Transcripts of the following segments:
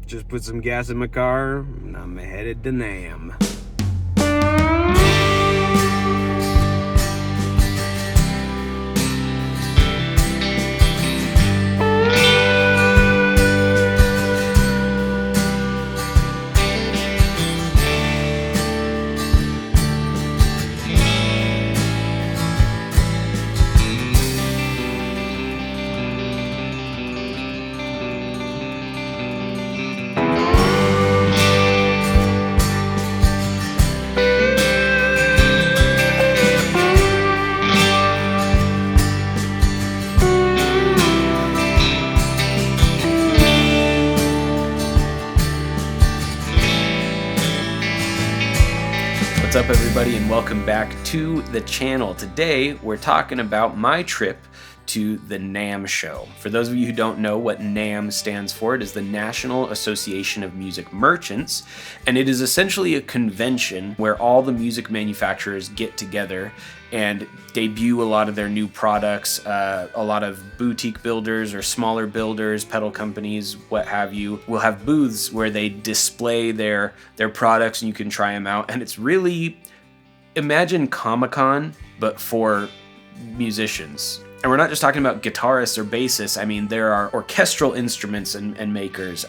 Just put some gas in my car, and I'm headed to NAMM. What's up, everybody, and welcome back to the channel. Today we're talking about my trip to the NAMM show. For those of you who don't know what NAMM stands for, it is the National Association of Music Merchants, and it is essentially a convention where all the music manufacturers get together and debut a lot of their new products. A lot of boutique builders or smaller builders, pedal companies, what have you, will have booths where they display their products and you can try them out. And it's really, imagine Comic-Con, but for musicians. And we're not just talking about guitarists or bassists. I mean, there are orchestral instruments and makers,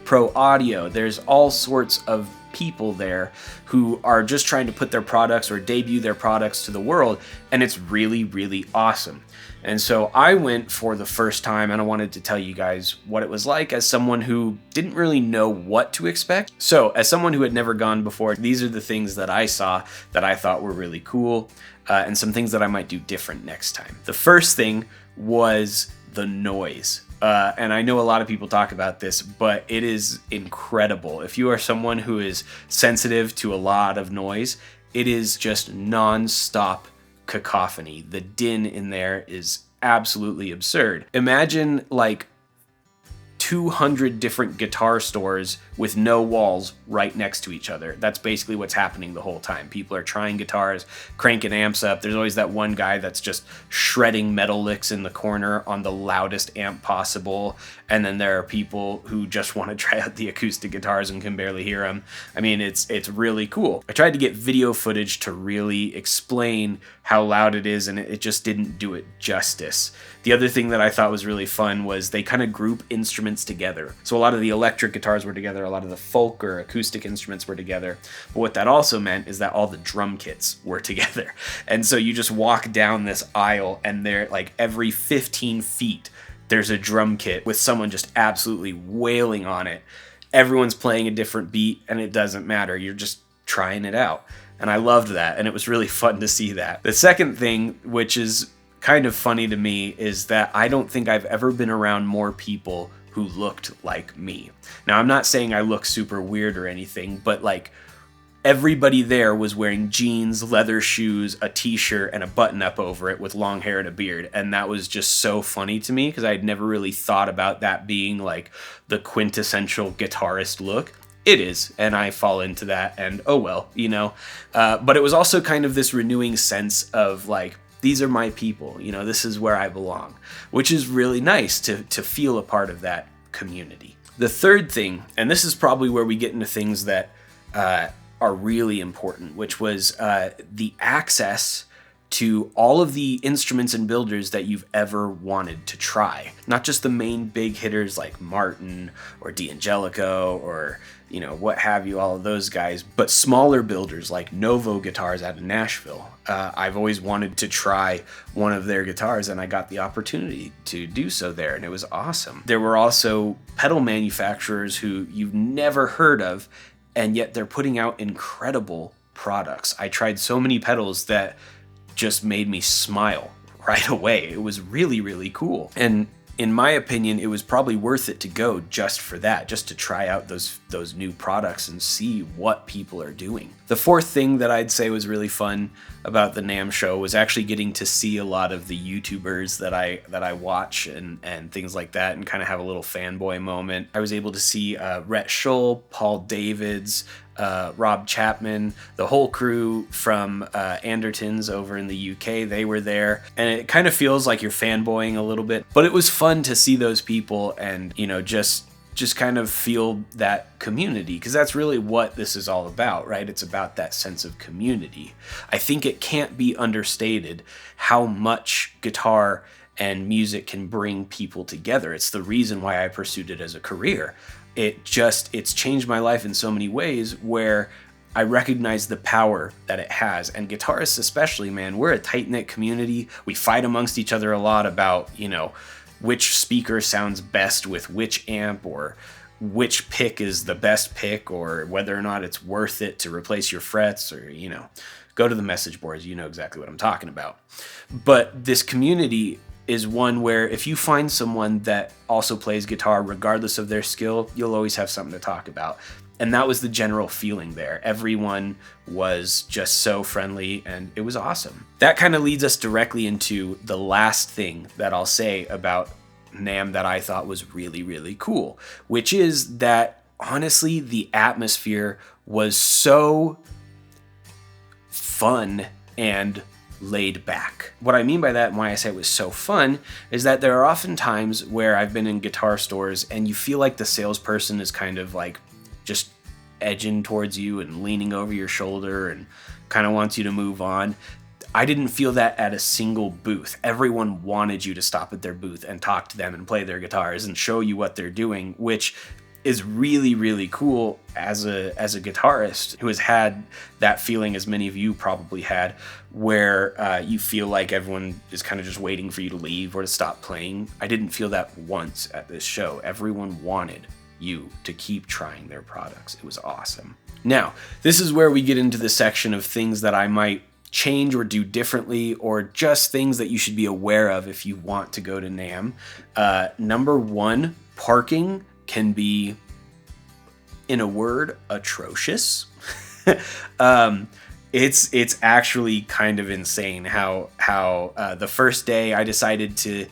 pro audio. There's all sorts of people there who are just trying to put their products or debut their products to the world, and it's really, really awesome. And so I went for the first time, and I wanted to tell you guys what it was like as someone who didn't really know what to expect. So as someone who had never gone before, these are the things that I saw that I thought were really cool, and some things that I might do different next time. The first thing was the noise. And I know a lot of people talk about this, but it is incredible. If you are someone who is sensitive to a lot of noise, it is just non-stop cacophony. The din in there is absolutely absurd. Imagine like 200 different guitar stores with no walls right next to each other. That's basically what's happening the whole time. People are trying guitars, cranking amps up. There's always that one guy that's just shredding metal licks in the corner on the loudest amp possible. And then there are people who just want to try out the acoustic guitars and can barely hear them. I mean, it's really cool. I tried to get video footage to really explain how loud it is, and it just didn't do it justice. The other thing that I thought was really fun was they kind of group instruments together. So a lot of the electric guitars were together, a lot of the folk or acoustic instruments were together. But what that also meant is that all the drum kits were together. And so you just walk down this aisle, and they're like every 15 feet, there's a drum kit with someone just absolutely wailing on it. Everyone's playing a different beat, and it doesn't matter. You're just trying it out. And I loved that, and it was really fun to see that. The second thing, which is kind of funny to me, is that I don't think I've ever been around more people who looked like me. Now, I'm not saying I look super weird or anything, but like everybody there was wearing jeans, leather shoes, a t-shirt, and a button-up over it with long hair and a beard. And that was just so funny to me because I had never really thought about that being like the quintessential guitarist look. It is, and I fall into that, and oh well, you know. But it was also kind of this renewing sense of like, these are my people, you know, this is where I belong, which is really nice to feel a part of that community. The third thing, and this is probably where we get into things that are really important, which was the access to all of the instruments and builders that you've ever wanted to try. Not just the main big hitters like Martin or D'Angelico or, you know, what have you, all of those guys, but smaller builders like Novo Guitars out of Nashville. I've always wanted to try one of their guitars, and I got the opportunity to do so there, and it was awesome. There were also pedal manufacturers who you've never heard of, and yet they're putting out incredible products. I tried so many pedals that just made me smile right away. It was really, really cool. And in my opinion, it was probably worth it to go just for that, just to try out those new products and see what people are doing. The fourth thing that I'd say was really fun about the NAMM show was actually getting to see a lot of the YouTubers that I watch and things like that, and kind of have a little fanboy moment. I was able to see Rhett Shull, Paul Davids, Rob Chapman, the whole crew from Andertons over in the UK. They were there, and it kind of feels like you're fanboying a little bit, but it was fun to see those people and, you know, just just kind of feel that community, because that's really what this is all about, right? It's about that sense of community. I think it can't be understated how much guitar and music can bring people together. It's the reason why I pursued it as a career. It's changed my life in so many ways, where I recognize the power that it has. And guitarists especially, man, we're a tight-knit community. We fight amongst each other a lot about, which speaker sounds best with which amp, or which pick is the best pick, or whether or not it's worth it to replace your frets, or, go to the message boards. You know exactly what I'm talking about. But this community is one where if you find someone that also plays guitar, regardless of their skill, you'll always have something to talk about. And that was the general feeling there. Everyone was just so friendly, and it was awesome. That kind of leads us directly into the last thing that I'll say about NAMM that I thought was really, really cool, which is that, honestly, the atmosphere was so fun and laid back. What I mean by that, and why I say it was so fun, is that there are often times where I've been in guitar stores and you feel like the salesperson is kind of like just edging towards you and leaning over your shoulder and kind of wants you to move on. I didn't feel that at a single booth. Everyone wanted you to stop at their booth and talk to them and play their guitars and show you what they're doing, which is really, really cool as a guitarist who has had that feeling, as many of you probably had, where you feel like everyone is kind of just waiting for you to leave or to stop playing. I didn't feel that once at this show. Everyone wanted you to keep trying their products. It was awesome. Now, this is where we get into the section of things that I might change or do differently, or just things that you should be aware of if you want to go to NAMM. Number one, parking can be, in a word, atrocious. It's actually kind of insane how the first day I decided to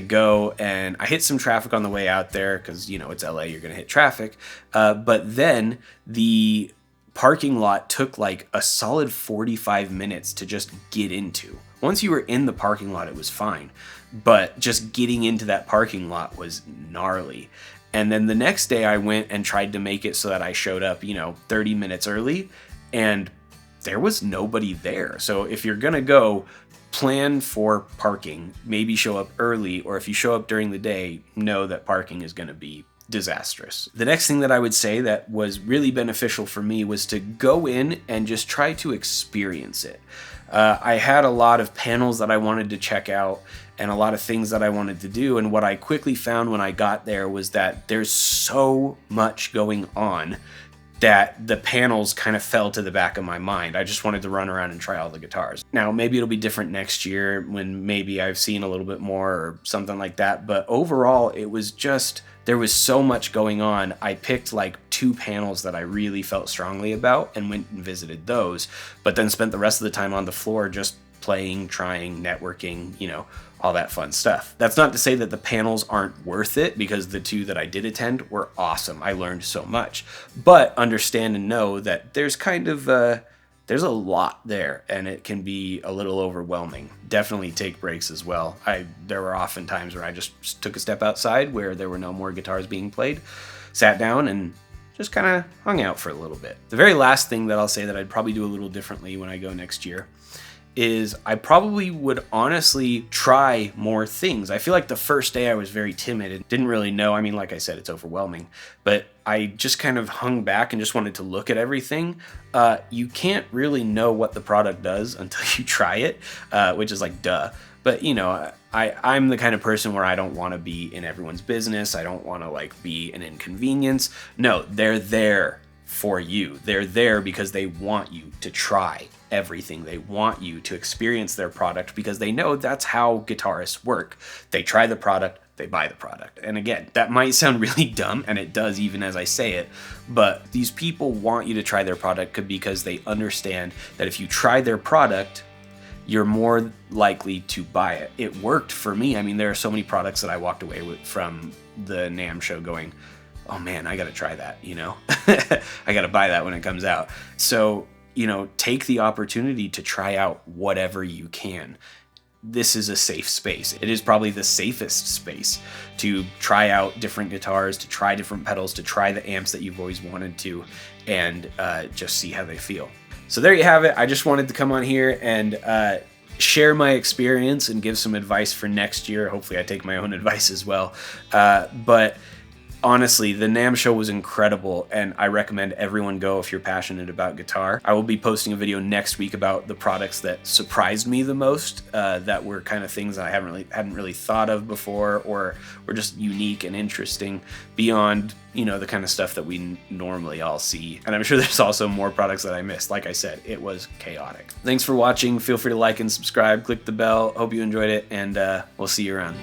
go, and I hit some traffic on the way out there because, it's LA, you're going to hit traffic. But then the parking lot took like a solid 45 minutes to just get into. Once you were in the parking lot, it was fine. But just getting into that parking lot was gnarly. And then the next day I went and tried to make it so that I showed up, 30 minutes early, and there was nobody there. So if you're going to go, plan for parking, maybe show up early, or if you show up during the day, know that parking is going to be disastrous. The next thing that I would say that was really beneficial for me was to go in and just try to experience it. I had a lot of panels that I wanted to check out and a lot of things that I wanted to do, and what I quickly found when I got there was that there's so much going on that the panels kind of fell to the back of my mind. I just wanted to run around and try all the guitars. Now, maybe it'll be different next year when maybe I've seen a little bit more or something like that, but overall, it was just, there was so much going on. I picked like 2 panels that I really felt strongly about and went and visited those, but then spent the rest of the time on the floor just playing, trying, networking, all that fun stuff. That's not to say that the panels aren't worth it, because the 2 that I did attend were awesome. I learned so much. But understand and know that there's kind of there's a lot there, and it can be a little overwhelming. Definitely take breaks as well. There were often times where I just took a step outside where there were no more guitars being played, sat down, and just kind of hung out for a little bit. The very last thing that I'll say that I'd probably do a little differently when I go next year is I probably would honestly try more things. I feel like the first day I was very timid and didn't really know. I mean, like I said, it's overwhelming, but I just kind of hung back and just wanted to look at everything. You can't really know what the product does until you try it, which is like, duh. But, I'm the kind of person where I don't want to be in everyone's business. I don't want to like be an inconvenience. No, they're there for you. They're there because they want you to try everything. They want you to experience their product because they know that's how guitarists work. They try the product, they buy the product. And again, that might sound really dumb, and it does even as I say it, but these people want you to try their product because they understand that if you try their product, you're more likely to buy it. It worked for me. I mean, there are so many products that I walked away with from the NAMM show going, oh man, I gotta try that, I gotta buy that when it comes out. So, take the opportunity to try out whatever you can. this is a safe space. It is probably the safest space to try out different guitars, to try different pedals, to try the amps that you've always wanted to, and just see how they feel. So there you have it. I just wanted to come on here and share my experience and give some advice for next year. Hopefully I take my own advice as well. But honestly, the NAMM show was incredible, and I recommend everyone go if you're passionate about guitar. I will be posting a video next week about the products that surprised me the most, that were kind of things I hadn't really thought of before, or were just unique and interesting beyond, you know, the kind of stuff that we normally all see. And I'm sure there's also more products that I missed. Like I said, it was chaotic. Thanks for watching. Feel free to like and subscribe, click the bell. Hope you enjoyed it, and we'll see you around.